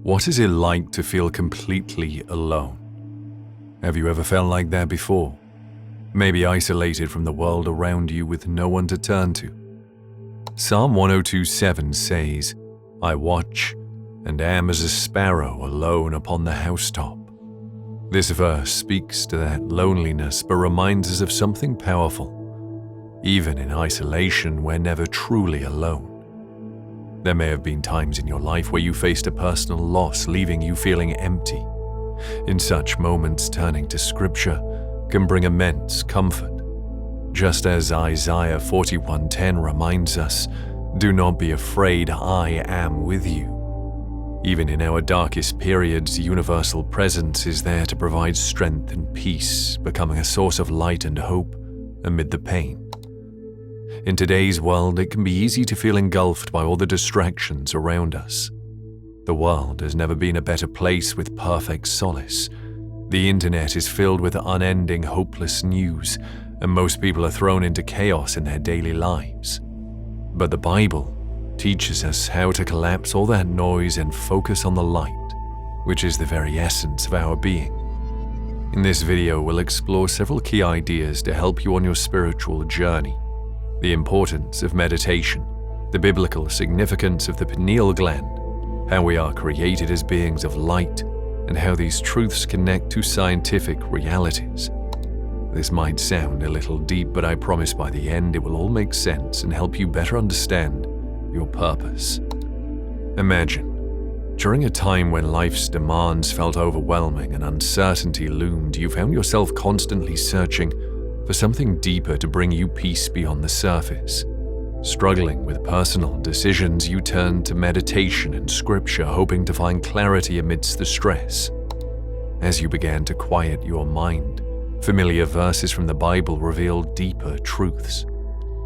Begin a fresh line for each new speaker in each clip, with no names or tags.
What is it like to feel completely alone? Have you ever felt like that before? Maybe isolated from the world around you with no one to turn to. Psalm 102:7 says, "I watch and am as a sparrow alone upon the housetop." This verse speaks to that loneliness but reminds us of something powerful. Even in isolation, we're never truly alone. There may have been times in your life where you faced a personal loss, leaving you feeling empty. In such moments, turning to Scripture can bring immense comfort. Just as Isaiah 41:10 reminds us, "Do not be afraid, I am with you." Even in our darkest periods, universal presence is there to provide strength and peace, becoming a source of light and hope amid the pain. In today's world, it can be easy to feel engulfed by all the distractions around us. The world has never been a better place with perfect solace. The internet is filled with unending, hopeless news, and most people are thrown into chaos in their daily lives. But the Bible teaches us how to collapse all that noise and focus on the light, which is the very essence of our being. In this video, we'll explore several key ideas to help you on your spiritual journey. The importance of meditation, the biblical significance of the pineal gland, how we are created as beings of light, and how these truths connect to scientific realities. This might sound a little deep, but I promise by the end it will all make sense and help you better understand your purpose. Imagine, during a time when life's demands felt overwhelming and uncertainty loomed, you found yourself constantly searching for something deeper to bring you peace beyond the surface. Struggling with personal decisions, you turned to meditation and Scripture, hoping to find clarity amidst the stress. As you began to quiet your mind, familiar verses from the Bible revealed deeper truths.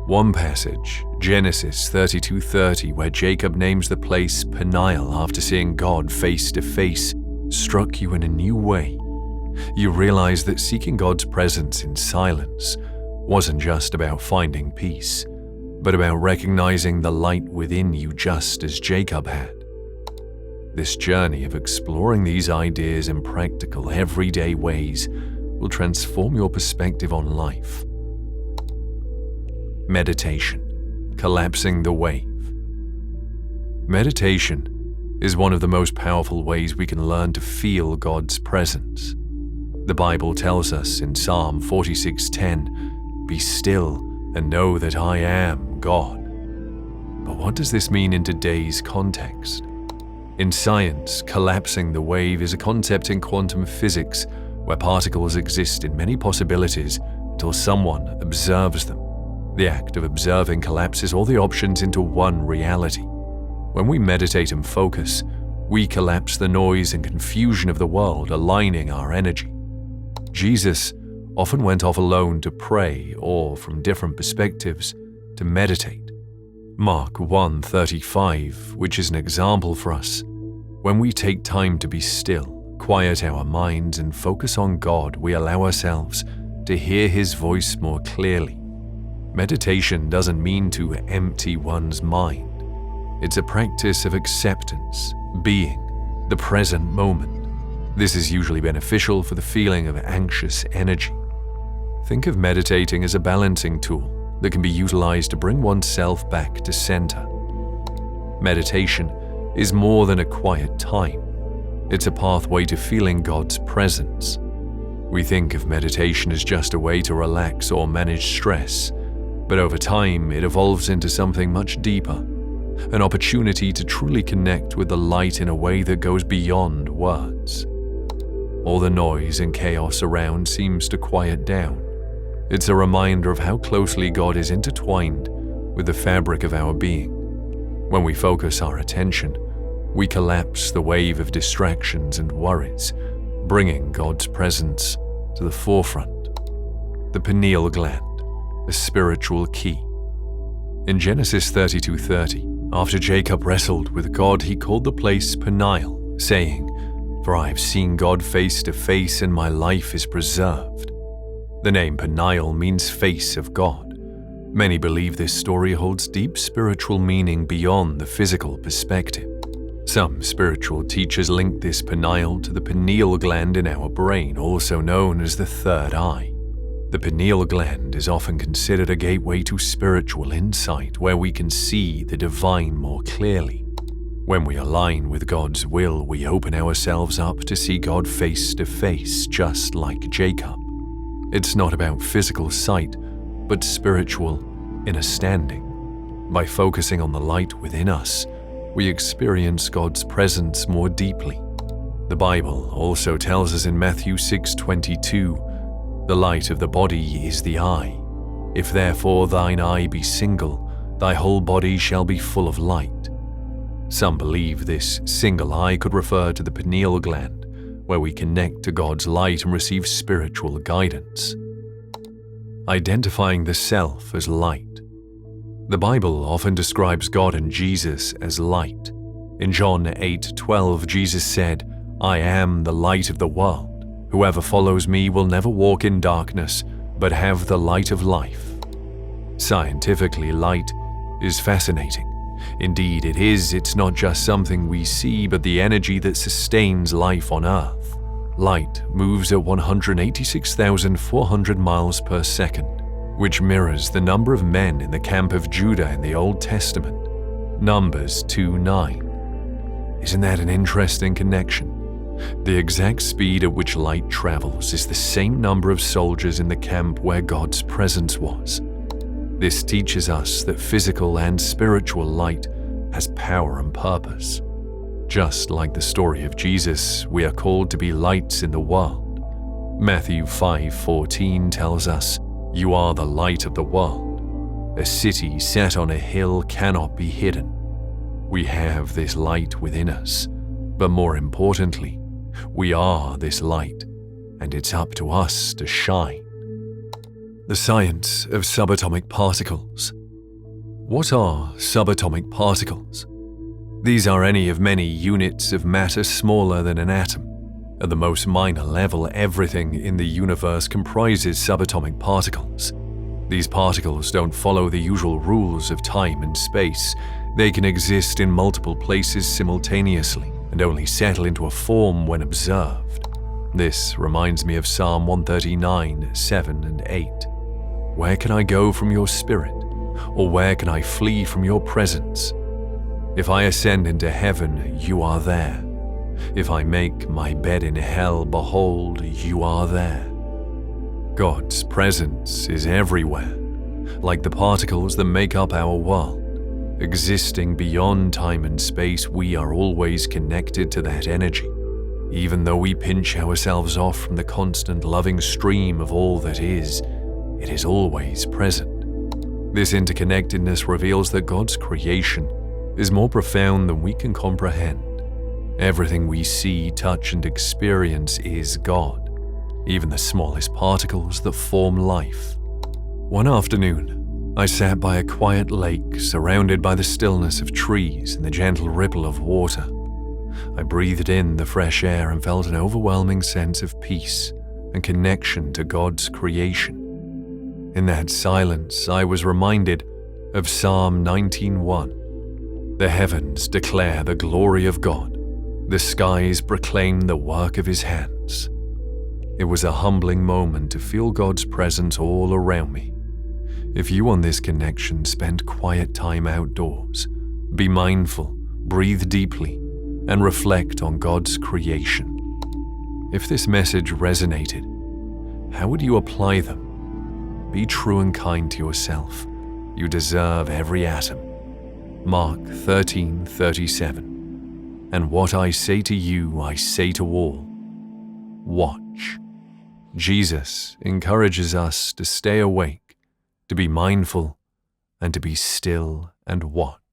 One passage, Genesis 32:30, where Jacob names the place Peniel after seeing God face to face, struck you in a new way. You realized that seeking God's presence in silence wasn't just about finding peace, but about recognizing the light within you just as Jacob had. This journey of exploring these ideas in practical, everyday ways will transform your perspective on life. Meditation, collapsing the wave. Meditation is one of the most powerful ways we can learn to feel God's presence. The Bible tells us in Psalm 46:10, "Be still and know that I am God." But what does this mean in today's context? In science, collapsing the wave is a concept in quantum physics where particles exist in many possibilities until someone observes them. The act of observing collapses all the options into one reality. When we meditate and focus, we collapse the noise and confusion of the world, aligning our energy. Jesus often went off alone to pray or, from different perspectives, to meditate. Mark 1:35, which is an example for us. When we take time to be still, quiet our minds, and focus on God, we allow ourselves to hear His voice more clearly. Meditation doesn't mean to empty one's mind. It's a practice of acceptance, being the present moment. This is usually beneficial for the feeling of anxious energy. Think of meditating as a balancing tool that can be utilized to bring oneself back to center. Meditation is more than a quiet time. It's a pathway to feeling God's presence. We think of meditation as just a way to relax or manage stress, but over time it evolves into something much deeper, an opportunity to truly connect with the light in a way that goes beyond words. All the noise and chaos around seems to quiet down. It's a reminder of how closely God is intertwined with the fabric of our being. When we focus our attention, we collapse the wave of distractions and worries, bringing God's presence to the forefront. The pineal gland, a spiritual key. In Genesis 32:30, after Jacob wrestled with God, he called the place Peniel, saying, "For I have seen God face to face, and my life is preserved." The name Peniel means face of God. Many believe this story holds deep spiritual meaning beyond the physical perspective. Some spiritual teachers link this pineal to the pineal gland in our brain, also known as the third eye. The pineal gland is often considered a gateway to spiritual insight, where we can see the divine more clearly. When we align with God's will, we open ourselves up to see God face to face, just like Jacob. It's not about physical sight, but spiritual understanding. By focusing on the light within us, we experience God's presence more deeply. The Bible also tells us in Matthew 6:22, "The light of the body is the eye. If therefore thine eye be single, thy whole body shall be full of light." Some believe this single eye could refer to the pineal gland, where we connect to God's light and receive spiritual guidance. Identifying the self as light. The Bible often describes God and Jesus as light. In John 8:12, Jesus said, "I am the light of the world. Whoever follows me will never walk in darkness, but have the light of life." Scientifically, light is fascinating. Indeed, it is. It's not just something we see, but the energy that sustains life on Earth. Light moves at 186,400 miles per second, which mirrors the number of men in the camp of Judah in the Old Testament. Numbers 2:9. Isn't that an interesting connection? The exact speed at which light travels is the same number of soldiers in the camp where God's presence was. This teaches us that physical and spiritual light has power and purpose. Just like the story of Jesus, we are called to be lights in the world. Matthew 5:14 tells us, "You are the light of the world. A city set on a hill cannot be hidden." We have this light within us, but more importantly, we are this light, and it's up to us to shine. The science of subatomic particles. What are subatomic particles? These are any of many units of matter smaller than an atom. At the most minor level, everything in the universe comprises subatomic particles. These particles don't follow the usual rules of time and space. They can exist in multiple places simultaneously and only settle into a form when observed. This reminds me of Psalm 139:7 and 8. "Where can I go from your spirit? Or where can I flee from your presence? If I ascend into heaven, you are there. If I make my bed in hell, behold, you are there." God's presence is everywhere, like the particles that make up our world. Existing beyond time and space, we are always connected to that energy. Even though we pinch ourselves off from the constant loving stream of all that is, it is always present. This interconnectedness reveals that God's creation is more profound than we can comprehend. Everything we see, touch, and experience is God, even the smallest particles that form life. One afternoon, I sat by a quiet lake surrounded by the stillness of trees and the gentle ripple of water. I breathed in the fresh air and felt an overwhelming sense of peace and connection to God's creation. In that silence, I was reminded of Psalm 19:1. "The heavens declare the glory of God. The skies proclaim the work of his hands." It was a humbling moment to feel God's presence all around me. If you on this connection spend quiet time outdoors, be mindful, breathe deeply, and reflect on God's creation. If this message resonated, how would you apply them? Be true and kind to yourself. You deserve every atom. Mark 13:37. "And what I say to you, I say to all. Watch." Jesus encourages us to stay awake, to be mindful, and to be still and watch.